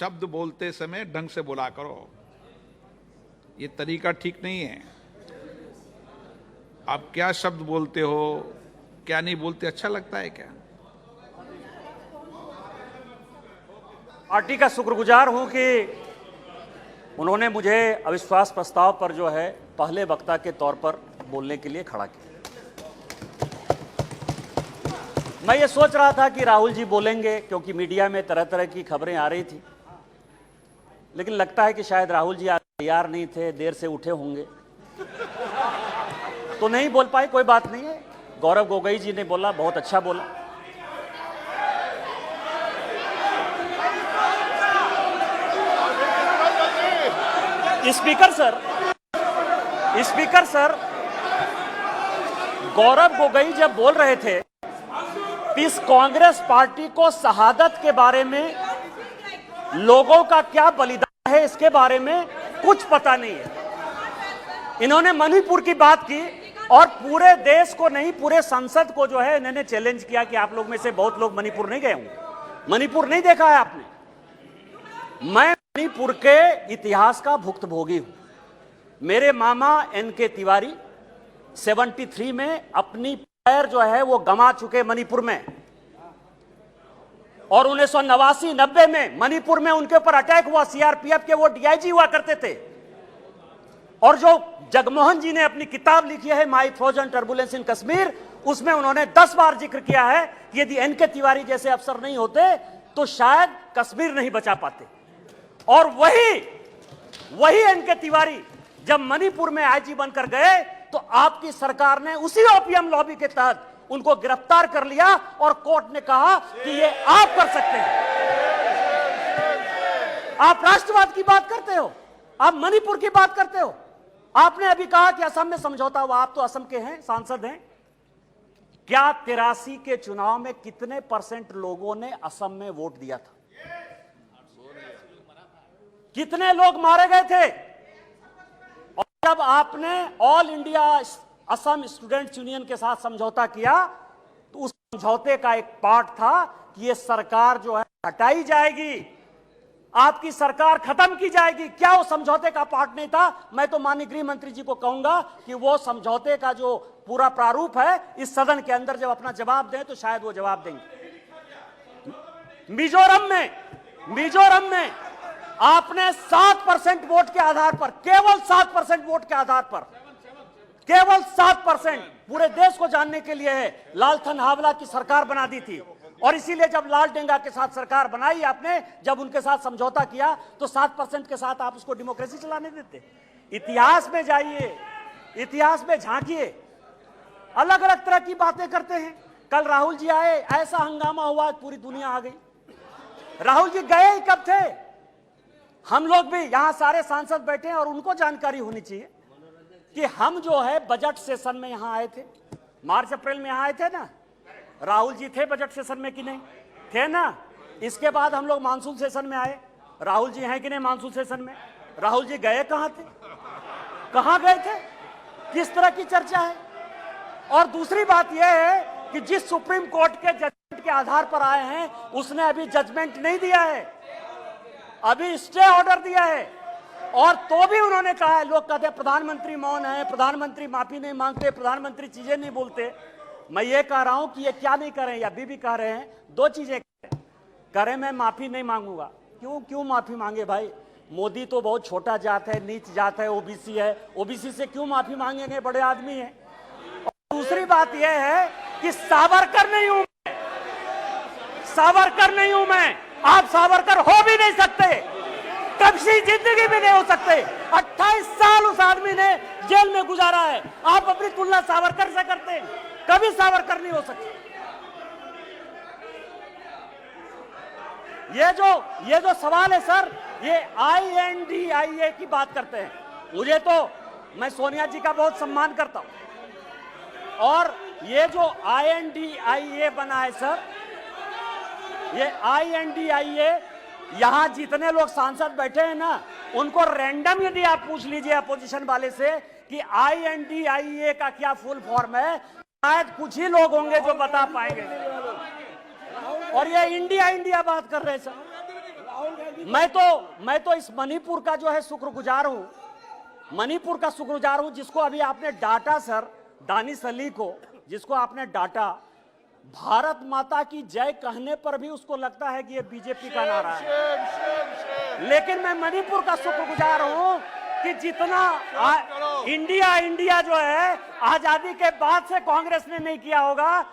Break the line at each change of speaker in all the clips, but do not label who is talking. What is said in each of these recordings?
शब्द बोलते समय ढंग से बोला करो, ये तरीका ठीक नहीं है। आप क्या शब्द बोलते हो, क्या नहीं बोलते, अच्छा लगता है क्या?
पार्टी का शुक्रगुजार हूं कि उन्होंने मुझे अविश्वास प्रस्ताव पर जो है पहले वक्ता के तौर पर बोलने के लिए खड़ा किया। मैं ये सोच रहा था कि राहुल जी बोलेंगे, क्योंकि मीडिया में तरह तरह की खबरें आ रही थी, लेकिन लगता है कि शायद राहुल जी आज तैयार नहीं थे, देर से उठे होंगे तो नहीं बोल पाए। कोई बात नहीं है, गौरव गोगोई जी ने बोला, बहुत अच्छा बोला। स्पीकर सर, गौरव गोगोई जब बोल रहे थे इस कांग्रेस पार्टी को शहादत के बारे में, लोगों का क्या बलिदान है इसके बारे में कुछ पता नहीं है। इन्होंने मणिपुर की बात की और पूरे देश को नहीं, पूरे संसद को जो है इन्होंने चैलेंज किया कि आप लोग में से बहुत लोग मणिपुर नहीं गए होंगे, मणिपुर नहीं देखा है आपने। मैं मणिपुर के इतिहास का भुक्तभोगी हूं। मेरे मामा एनके तिवारी 73 में अपनी पैर जो है वो गंवा चुके मणिपुर में, और 1989-90 में मणिपुर में उनके ऊपर अटैक हुआ। सीआरपीएफ के वो डीआईजी हुआ करते थे, और जो जगमोहन जी ने अपनी किताब लिखी है माई फ्रोजन टर्बुलेंस इन कश्मीर, उसमें उन्होंने 10 बार जिक्र किया है कि यदि एनके तिवारी जैसे अफसर नहीं होते तो शायद कश्मीर नहीं बचा पाते। और वही एनके तिवारी जब मणिपुर में आईजी बनकर गए तो आपकी सरकार ने उसी ओपीएम लॉबी के तहत उनको गिरफ्तार कर लिया और कोर्ट ने कहा कि ये आप कर सकते हैं। आप राष्ट्रवाद की बात करते हो, आप मणिपुर की बात करते हो। आपने अभी कहा कि असम में समझौता हुआ, आप तो असम के हैं, सांसद हैं। क्या 83 के चुनाव में कितने % लोगों ने असम में वोट दिया था? कितने लोग मारे गए थे? और जब आपने all India Assam students union के साथ समझौता किया तो उस समझौते का एक पार्ट था कि ये सरकार जो है हटाई जाएगी, आपकी सरकार खत्म की जाएगी। क्या वो समझौते का पार्ट नहीं था? मैं तो माननीय गृह मंत्री जी को कहूंगा कि वो समझौते का जो पूरा प्रारूप है इस सदन के अंदर जब अपना जवाब दें तो शायद वो जवाब देंगे। मिजोरम में आपने 7% वोट के आधार पर, केवल 7% वोट के आधार पर, केवल 7% पूरे देश को जानने के लिए है, लालथन हावला की सरकार बना दी थी। और इसीलिए जब लाल डेंगा के साथ सरकार बनाई आपने, जब उनके साथ समझौता किया तो 7% के साथ आप उसको डेमोक्रेसी चलाने देते। इतिहास में जाइए, इतिहास में झांकिए, अलग अलग तरह की बातें करते हैं। कल राहुल जी आए, ऐसा हंगामा हुआ, पूरी दुनिया आ गई। राहुल जी गए ही कब थे? हम लोग भी यहां सारे सांसद बैठे हैं और उनको जानकारी होनी चाहिए कि हम जो है बजट सेशन में यहां आए थे, मार्च अप्रैल में यहां आए थे ना। राहुल जी थे बजट सेशन में कि नहीं थे ना? इसके बाद हम लोग मानसून सेशन में आए, राहुल जी हैं कि नहीं मानसून सेशन में? राहुल जी गए कहां थे, कहां गए थे, किस तरह की चर्चा है? और दूसरी बात यह है कि जिस सुप्रीम कोर्ट के जजमेंट के आधार पर आए हैं उसने अभी जजमेंट नहीं दिया है, अभी स्टे ऑर्डर दिया है। और तो भी उन्होंने कहा है, लोग कहते हैं प्रधानमंत्री मौन है, प्रधानमंत्री माफी नहीं मांगते, प्रधानमंत्री चीजें नहीं बोलते। मैं ये कह रहा हूं कि ये क्या नहीं कर रहे हैं, अभी भी कह रहे हैं, दो चीजें करें। मैं माफी नहीं मांगूंगा। क्यों माफी मांगे भाई? मोदी तो बहुत छोटा जात है, नीच जात है, ओबीसी है, ओबीसी से क्यों माफी मांगेंगे? बड़े आदमी है। और दूसरी बात यह है कि सावरकर नहीं हूं मैं, सावरकर नहीं हूं मैं, आप सावरकर हो भी नहीं सकते, कभी जिंदगी में नहीं हो सकते। 28 साल उस आदमी ने जेल में गुजारा है, आप अपनी तुलना सावरकर से करते हैं, कभी सावरकर नहीं हो सकते। ये जो सवाल है सर, ये INDIA की बात करते हैं। मुझे तो, मैं सोनिया जी का बहुत सम्मान करता हूं, और ये जो INDIA बना है सर, ये INDIA, यहां जितने लोग सांसद बैठे हैं ना, उनको रैंडम यदि आप पूछ लीजिए अपोजिशन वाले से कि INDIA का क्या फुल फॉर्म है, शायद कुछ ही लोग होंगे जो बता पाएंगे। और ये इंडिया बात कर रहे हैं सर। मैं तो इस मणिपुर का जो है शुक्रगुजार हूं, मणिपुर का शुक्रगुजार हूं, जिसको अभी आपने डांटा सर, दानिश अली को, जिसको आपने डांटा, भारत माता की जय कहने पर भी उसको लगता है कि ये बीजेपी का नारा है। लेकिन मैं मणिपुर का शुक्रगुजार हूं कि जितना इंडिया जो है आजादी के बाद से कांग्रेस ने नहीं किया होगा,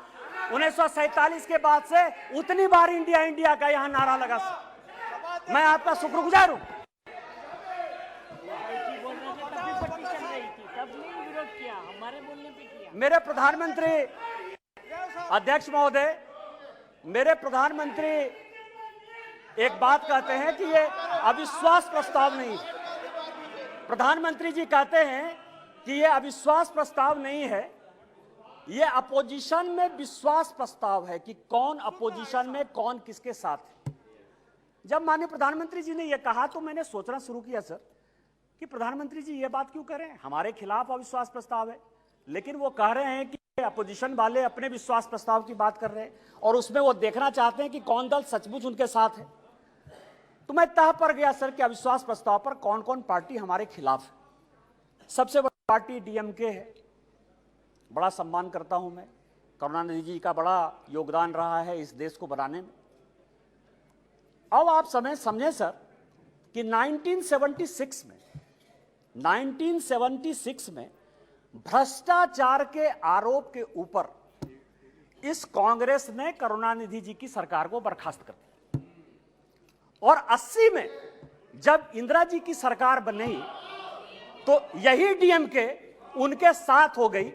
1947 के बाद से उतनी बार इंडिया का यहां नारा लगा। मैं आपका शुक्रगुजार हूं। मेरे प्रधानमंत्री अध्यक्ष महोदय, मेरे प्रधानमंत्री एक बात कहते हैं कि ये अविश्वास प्रस्ताव नहीं है। प्रधानमंत्री जी कहते हैं कि ये अविश्वास प्रस्ताव नहीं है, ये अपोजिशन में विश्वास प्रस्ताव है कि कौन अपोजिशन में कौन किसके साथ है। जब माननीय प्रधानमंत्री जी ने यह कहा तो मैंने सोचना शुरू किया सर कि प्रधानमंत्री जी ये बात क्यों कर रहे हैं, हमारे खिलाफ अविश्वास प्रस्ताव है, लेकिन वो कह रहे हैं कि अपोजिशन वाले अपने विश्वास प्रस्ताव की बात कर रहे हैं और उसमें वो देखना चाहते हैं कि कौन दल सचमुच उनके साथ है। तो मैं तह पर गया सर कि अविश्वास प्रस्ताव पर कौन कौन पार्टी हमारे खिलाफ है। सबसे बड़ी पार्टी डीएमके है, बड़ा सम्मान करता हूं मैं, करुणानिधि जी का बड़ा योगदान रहा है इस देश को बनाने में। अब आप समझें सर कि 1976 में भ्रष्टाचार के आरोप के ऊपर इस कांग्रेस ने करुणानिधि जी की सरकार को बर्खास्त कर दिया और 80 में जब इंदिरा जी की सरकार बनी तो यही डीएमके उनके साथ हो गई।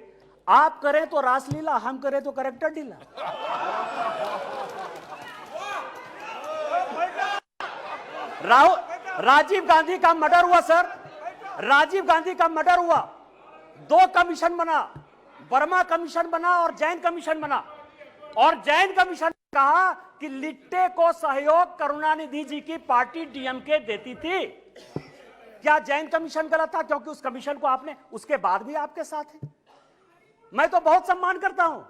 आप करें तो रासलीला, हम करें तो करेक्टर ढीला। राजीव गांधी का मर्डर हुआ सर, राजीव गांधी का मर्डर हुआ, 2 कमीशन बना, वर्मा कमीशन बना और जैन कमीशन बना, और जैन कमीशन ने कहा कि लिट्टे को सहयोग करुणानिधि जी की पार्टी डीएमके देती थी। क्या जैन कमीशन गलत था? क्योंकि उस कमीशन को आपने उसके बाद भी आपके साथ है। मैं तो बहुत सम्मान करता हूं।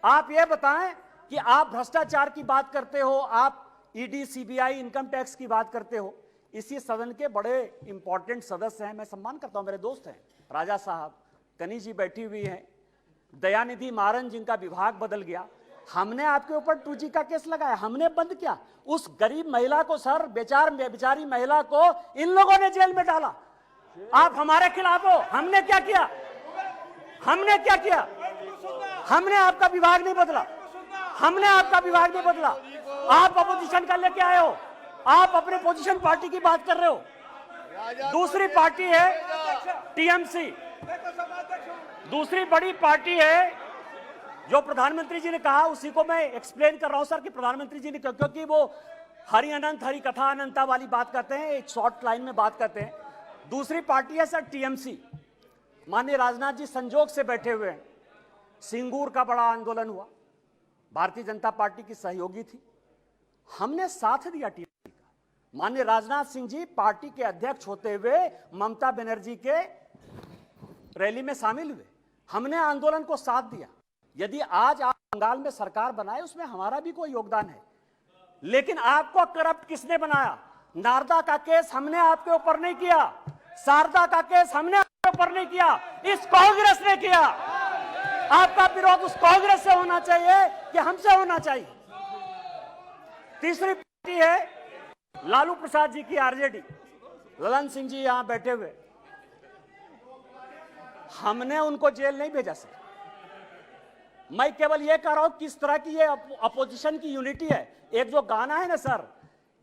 आप ये बताएं कि आप भ्रष्टाचार की बात करते हो, आप ईडी सीबीआई इनकम टैक्स की बात करते हो, इसी सदन के बड़े इंपॉर्टेंट सदस्य हैं, मैं सम्मान करता हूं, मेरे दोस्त हैं, राजा साहब, कनी जी बैठी हुई हैं, दयानिधि मारन जिनका विभाग बदल गया। हमने आपके ऊपर 2G का केस लगाया, हमने बंद किया। उस गरीब महिला को सर, बेचारी महिला को इन लोगों ने जेल में डाला। आप हमारे खिलाफ हो। हमने क्या किया? हमने क्या किया? हमने आपका विभाग नहीं बदला, हमने आपका विभाग नहीं बदला। आप अपोजिशन का लेके आए हो, आप अपने पोजीशन पार्टी की बात कर रहे हो। दूसरी पार्टी है टीएमसी, दूसरी बड़ी पार्टी है जो प्रधानमंत्री जी ने कहा, उसी को मैं एक्सप्लेन कर रहा हूं सर कि प्रधानमंत्री जी ने, क्योंकि वो हरि अनंत हरि कथा अनंता वाली बात करते हैं, एक शॉर्ट लाइन में बात करते हैं। दूसरी पार्टी है सर टीएमसी। माननीय राजनाथ जी संजोग से बैठे हुए हैं। सिंगूर का बड़ा आंदोलन हुआ, भारतीय जनता पार्टी की सहयोगी थी, हमने साथ दिया टीएमसी का। माननीय राजनाथ सिंह जी पार्टी के अध्यक्ष होते हुए ममता बनर्जी के रैली में शामिल हुए, हमने आंदोलन को साथ दिया। यदि आज आप बंगाल में सरकार बनाए, उसमें हमारा भी कोई योगदान है, लेकिन आपको करप्ट किसने बनाया? नारदा का केस हमने आपके ऊपर नहीं किया, शारदा का केस हमने आपके ऊपर नहीं किया, इस कांग्रेस ने किया। आपका विरोध उस कांग्रेस से होना चाहिए कि हमसे होना चाहिए? तीसरी पार्टी है लालू प्रसाद जी की आरजेडी, ललन सिंह जी यहां बैठे हुए, हमने उनको जेल नहीं भेजा सर। मैं केवल यह कह रहा हूं किस तरह की ये अपोजिशन की यूनिटी है। एक जो गाना है ना सर,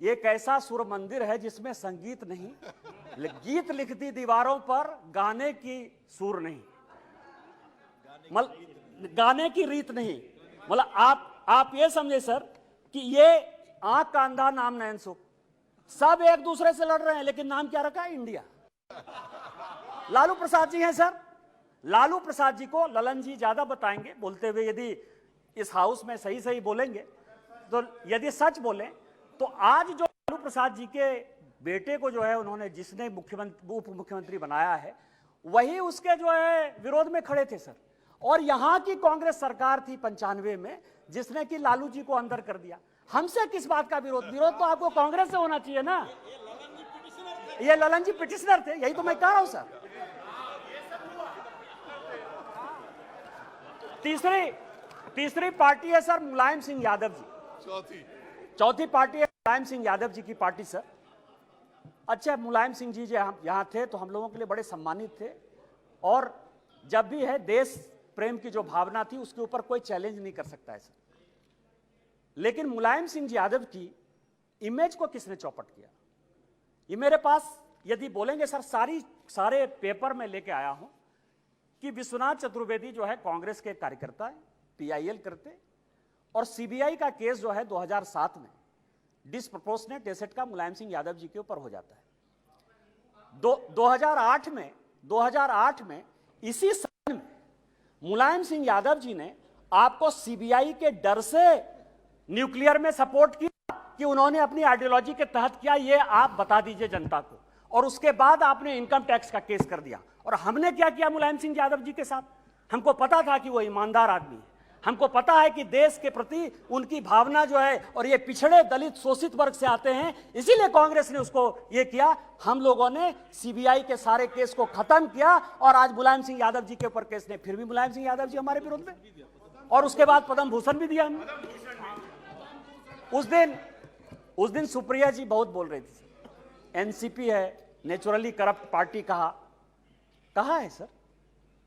एक ऐसा सुर मंदिर है जिसमें संगीत नहीं, गीत लिखती दीवारों पर, गाने की सुर नहीं, गाने की रीत नहीं। मतलब आप ये समझे सर कि ये आंख का अंधा नाम नयन सुख, सब एक दूसरे से लड़ रहे हैं, लेकिन नाम क्या रखा है? इंडिया। लालू प्रसाद जी हैं सर, लालू प्रसाद जी को ललन जी ज्यादा बताएंगे बोलते हुए। यदि इस हाउस में सही सही बोलेंगे तो, यदि सच बोलें तो आज जो लालू प्रसाद जी के बेटे को जो है उन्होंने, जिसने उप मुख्यमंत्री बनाया है, वही उसके जो है विरोध में खड़े थे सर। और यहां की कांग्रेस सरकार थी 95 में जिसने कि लालू जी को अंदर कर दिया। हमसे किस बात का विरोध? विरोध तो आपको कांग्रेस से होना चाहिए ना। ये ललन जी पिटिशनर थे, यही तो मैं कह रहा हूं सर। तीसरी पार्टी है सर मुलायम सिंह यादव जी। चौथी पार्टी है मुलायम सिंह यादव जी की पार्टी सर। अच्छा, मुलायम सिंह जी यहां थे तो हम लोगों के लिए बड़े सम्मानित थे, और जब भी है देश प्रेम की जो भावना थी उसके ऊपर कोई चैलेंज नहीं कर सकता है सर। लेकिन मुलायम सिंह यादव की इमेज को किसने चौपट किया? ये मेरे पास यदि बोलेंगे सर, सारे पेपर में लेके आया हूं कि विश्वनाथ चतुर्वेदी जो है कांग्रेस के कार्यकर्ता है, पीआईएल करते, और सीबीआई का केस जो है 2007 में डिसप्रोपोर्शनेट एसेट का मुलायम सिंह यादव जी के ऊपर हो जाता है। 2008 में इसी साल में मुलायम सिंह यादव जी ने आपको सीबीआई के डर से न्यूक्लियर में सपोर्ट किया कि उन्होंने अपनी आइडियोलॉजी के तहत किया, ये आप बता दीजिए जनता को, और उसके बाद आपने इनकम टैक्स का केस कर दिया। और हमने क्या किया मुलायम सिंह यादव जी के साथ? हमको पता था कि वो ईमानदार आदमी है, हमको पता है कि देश के प्रति उनकी भावना जो है, और ये पिछड़े दलित शोषित वर्ग से आते हैं, इसीलिए कांग्रेस ने उसको ये किया। हम लोगों ने सीबीआई के सारे केस को खत्म किया, और आज मुलायम सिंह यादव जी के ऊपर केस ने, फिर भी मुलायम सिंह यादव जी हमारे विरोध में, और उसके बाद पद्म भूषण भी दिया हमने। उस दिन सुप्रिया जी बहुत बोल रही थी, एनसीपी है नेचुरली करप्ट पार्टी। कहा है सर?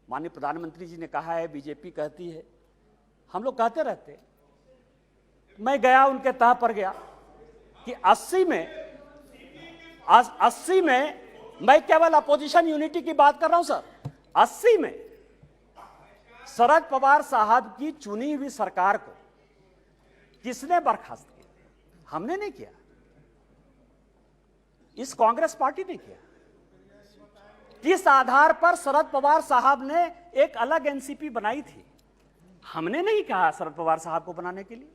माननीय प्रधानमंत्री जी ने कहा है, बीजेपी कहती है, हम लोग कहते रहते। मैं गया उनके तह पर गया कि 80 में मैं केवल अपोजिशन यूनिटी की बात कर रहा हूं सर। 80 में शरद पवार साहब की चुनी हुई सरकार को किसने बर्खास्त किया? हमने नहीं किया, इस कांग्रेस पार्टी ने किया। किस आधार पर शरद पवार साहब ने एक अलग एनसीपी बनाई थी? हमने नहीं कहा शरद पवार साहब को बनाने के लिए।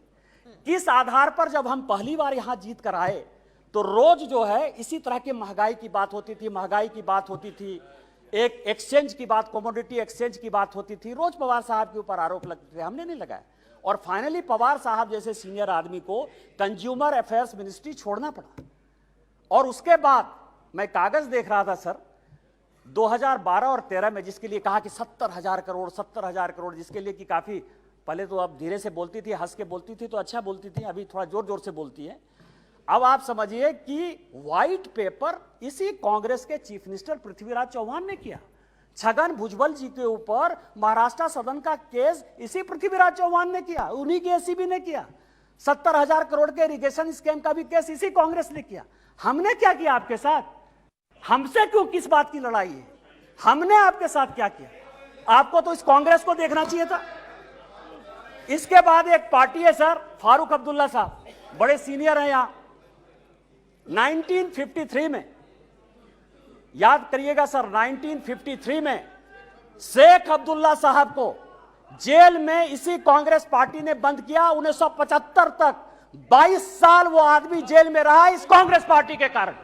किस आधार पर जब हम पहली बार यहां जीत कर आए तो रोज जो है इसी तरह की महंगाई की बात होती थी, एक एक्सचेंज की बात, कमोडिटी एक्सचेंज की बात होती थी, रोज पवार साहब के ऊपर आरोप लगते थे, हमने नहीं लगाया। और फाइनली पवार साहब जैसे सीनियर आदमी को कंज्यूमर अफेयर्स मिनिस्ट्री छोड़ना पड़ा। और उसके बाद मैं कागज देख रहा था सर, 2012 और 13 में जिसके लिए कहा कि 70,000 करोड़, जिसके लिए कि काफी पहले तो अब धीरे से बोलती थी, हंस के बोलती थी तो अच्छा बोलती थी, अभी थोड़ा जोर जोर से बोलती है। अब आप समझिए कि व्हाइट पेपर इसी कांग्रेस के चीफ मिनिस्टर पृथ्वीराज चौहान ने किया। छगन भुजबल जी के ऊपर महाराष्ट्र सदन का केस इसी पृथ्वीराज चौहान ने किया, उन्हीं के एसीबी ने किया। 70,000 करोड़ के इरिगेशन स्कैम का भी केस इसी कांग्रेस ने किया। हमने क्या किया आपके साथ? हमसे क्यों, किस बात की लड़ाई है? हमने आपके साथ क्या किया? आपको तो इस कांग्रेस को देखना चाहिए था। इसके बाद एक पार्टी है सर, फारूक अब्दुल्ला साहब, बड़े सीनियर हैं यहां। 1953 में, याद करिएगा सर, 1953 में शेख अब्दुल्ला साहब को जेल में इसी कांग्रेस पार्टी ने बंद किया। 1975 तक 22 साल वो आदमी जेल में रहा इस कांग्रेस पार्टी के कारण।